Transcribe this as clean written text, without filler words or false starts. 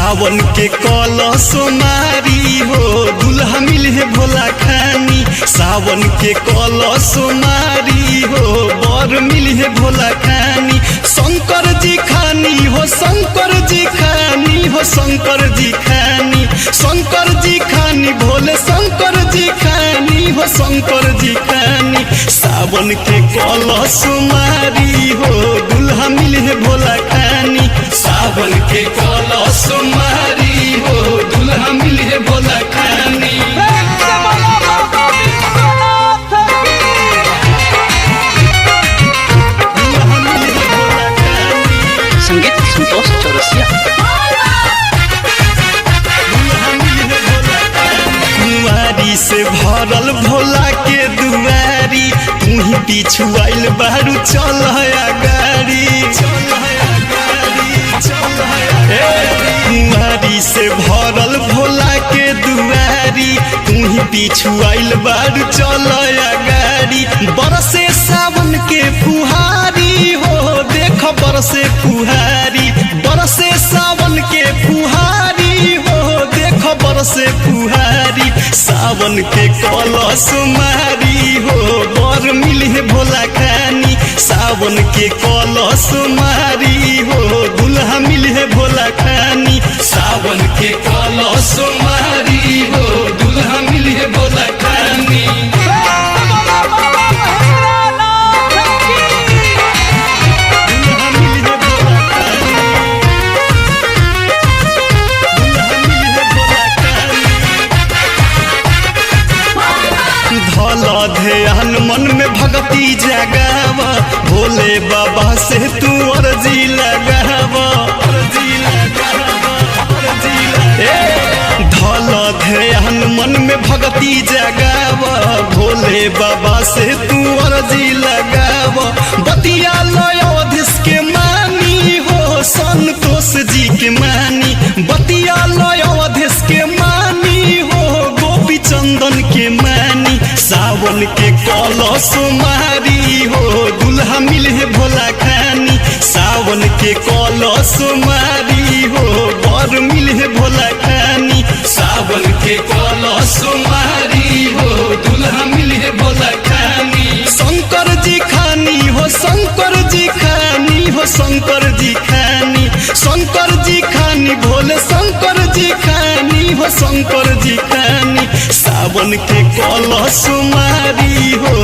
सावन के कलश मारी हो दुल्हा मिले भोला खानी। सावन के कलश मारी हो बर मिले भोला खानी। शंकर जी खानी हो शंकर जी खानी हो शंकर जी खानी। शंकर जी खानी भोले शंकर जी खानी हो शंकर जी खानी। सावन के कलश मारी हो दुल्हा मिले भोला खानी। सावन के कलश मारी हो दुल्हा मिले भोला खानी। संगीत संतोष चौरसिया। कुंवारी से भरल भोला के दुआरी तू ही पीछू आइल बारू चल गाड़ी। कुंवारी से भरल भोला के दुआरी तू ही पीछू आइल बारू चल गाड़ी। बरसे सावन के फुहारी हो देख बरसे फुहारी। बरसे सावन के फुहारी हो देख बरसे फुहारी। सावन के कलश मारी हो बर मिले भोला खानी। सावन के कलश मारी हो दुल्हा मिले भोला खानी। सावन के कलश मारी हो दुल्हा मिले भोला खानी। ध्यान मन में भक्ति जगावा भोले बाबा से तू अर्जी लगावा। धल ध्यान मन में भक्ति जगावा भोले बाबा से तू अर्जी लगावा। बतिया लयोधिस के मानी हो संतोष जी के मानी। बतिया लयोधिस के मानी हो गोपी चंदन के मानी। सावन के कलश मारी हो दुल्हा मिले भोला खानी। सावन के कलश मारी हो बर मिले भोला खानी। सावन के कलश मारी हो दुल्हा मिले भोला खानी। शंकर जी खानी हो शंकर जी खानी हो शंकर जी खानी। शंकर जी खानी भोले शंकर जी खानी हो शंकर जी खानी। सावन के कलश मारी हो